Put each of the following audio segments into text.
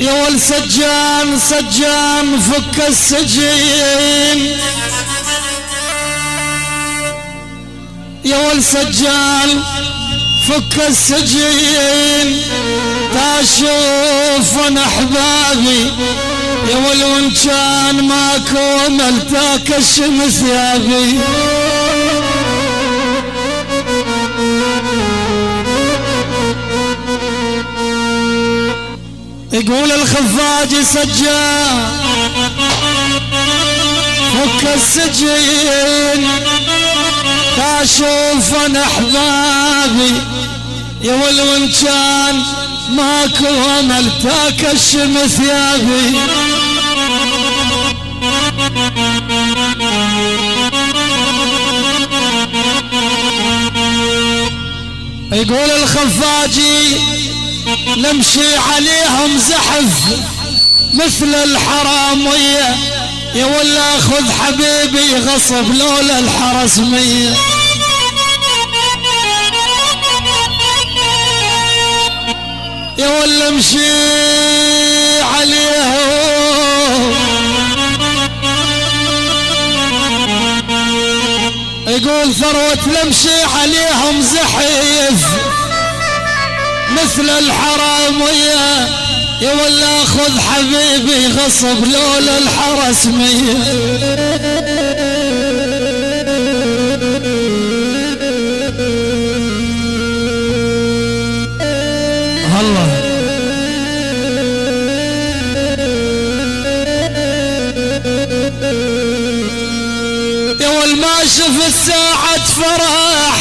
يا ول سجان سجان فك السجين، يا ول سجان فك السجين، تشوف انا احبابي يا ول وان كان ماكو ملتاك الشمس ثيابي. يقول الخفاج سجان فك السجين، تشوف انا احبابي يا ول وان كان ماكو ملتاك الشمس ثيابي. يقول الخفاجي نمشي عليهم زحف مثل الحرامية يا ولا اخذ حبيبي غصب لولا الحرس مية. يا ولا امشي عليهم، يقول ثروة لمشي عليهم زحف مثل الحرامية يا ولا اخذ حبيبي غصب لولا الحرس مية. الله يا ول ما شفت ساعة فرح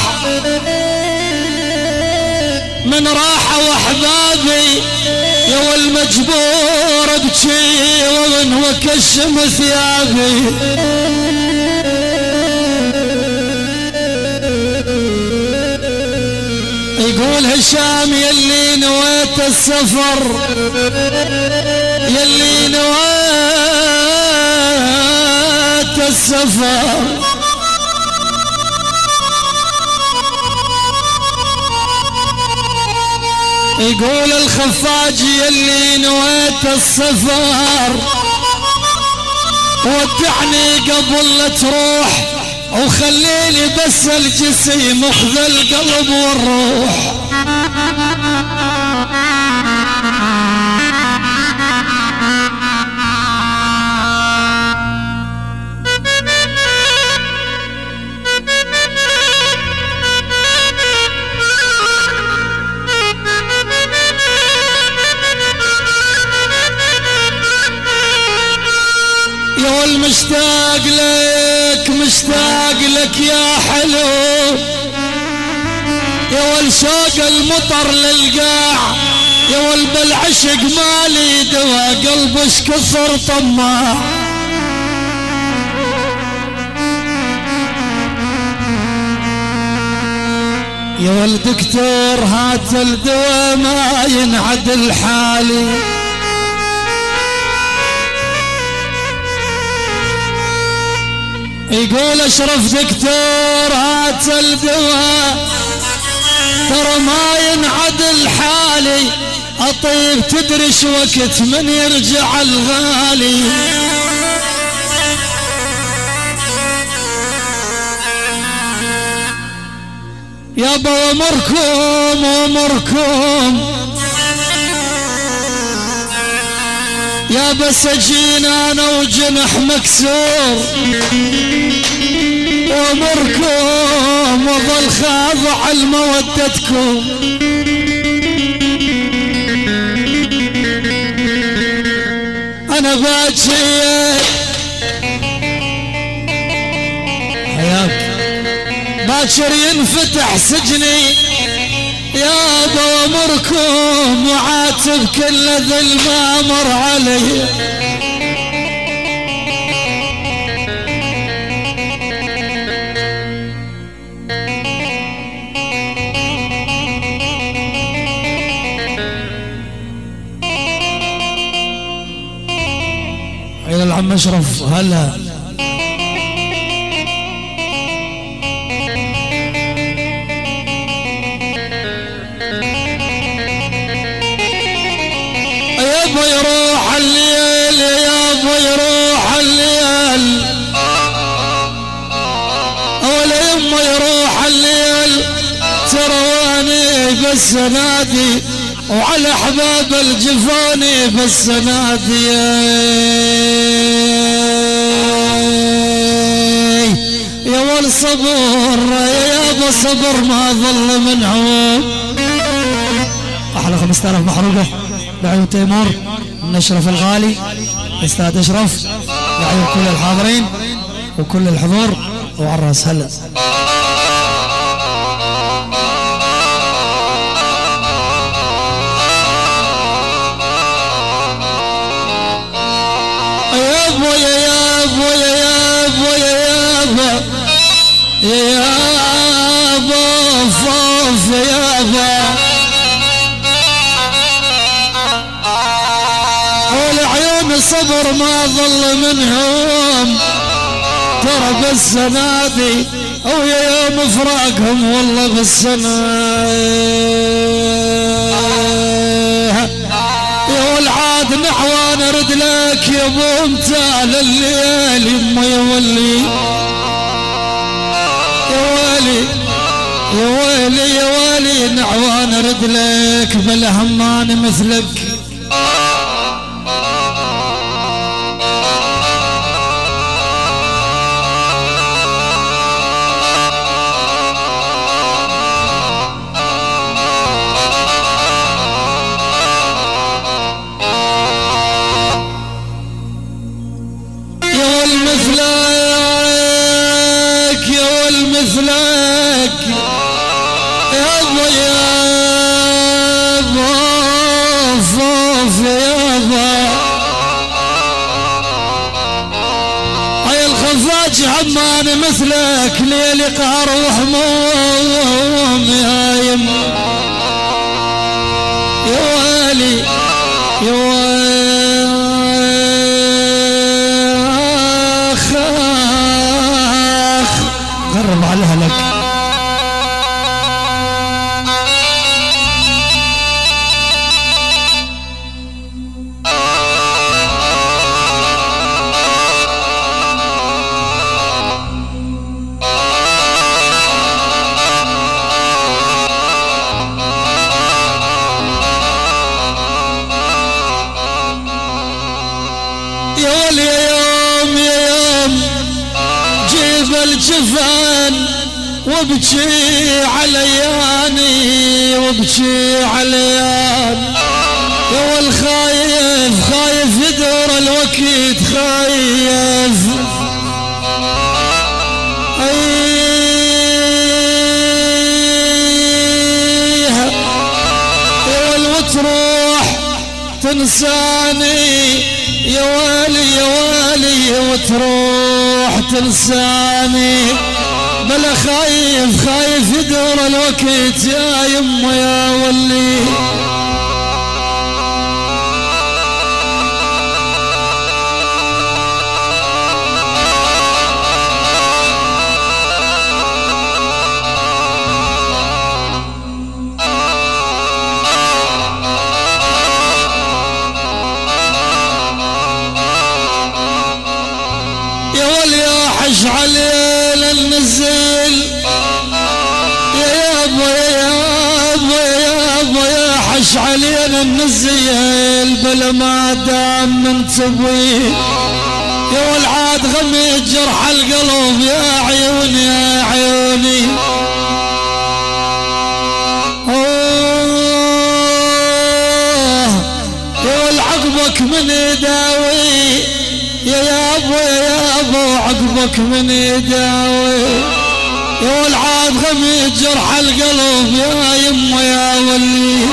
من راحة واحبابي يا والمجبور ابكي ومن وكشم ثيابي. يقول هشام يلي نويت السفر، يلي نويت السفر، يقول الخفاج يلي نويت السفر، ودعني قبل لا تروح وخليني بس الجسيم اخذ القلب والروح. يا والمشتاق لك مشتاق لك يا حلو، يا والشوق المطر للقاع، يا والبالعشق مالي دوا قلبش كثر طماع. يا والدكتور هات الدوا ما ينعدل حالي، يقول اشرف دكتور هات الدواء ترى ما ينعدل حالي، اطيب تدري شو وقت من يرجع الغالي. يابا امركم امركم يا بس اجينا انا وجنح مكسور، وامركم وظل خاضع لمودتكم. انا باجي حياك باكر ينفتح سجني يابا وامركم وعاتب كل ذل ما مر علي. الى العم اشرف هلا. يروح الليل يا ابو يروح الليل ولا يما يروح الليل ترواني بس نادي وعلى احباب الجفاني بس نادي يا والصبر يا ابو صبر ما ظل منهم. احلى 5000 محروقه لعيون تيمور من اشرف الغالي استاذ اشرف لعيون كل الحاضرين وكل الحضور وعراس هلا. يا ابو يا ابو يا ابو يا ابو يا ابو فوف يا ابو والعيون صبر ما ظل منهم ترى بس نادي او يا يوم فراقهم والله بالسنة يا والعاد نحوان ارد لك يا ابو امتال الليل يما يا ولي يا ويلي يا ويلي يا ويلي نحوان ارد لك بلا همان مثلك. مثلك يا ابو يا ابو فوف يا ابو هاي الخفاج عمان مثلك ليلي قهر وحموم يا يم يا ويلي يا ويلي قرب عليها لك. يا ولي يا يوم يا يوم جيب الجفان وابكي علياني وابكي عليان يا والخايف خايف يدور الوقت خايف يا والوتروح تنساني يا والي يا والي وتروح تنساني بلا خايف خايف يدور الوقت يا يما يا ولي. حش علينا النزل يا ابو يا ابو يا ابو يا حش علينا النزل بلا ما دام منتبه يا والعاد غمي جرح القلب يا عيوني يا عيوني يا والعقبك من يداوي يا ابو يا ابو عقبك من يداوي يا والعاد غمي جرح القلب يا يما يا ولي.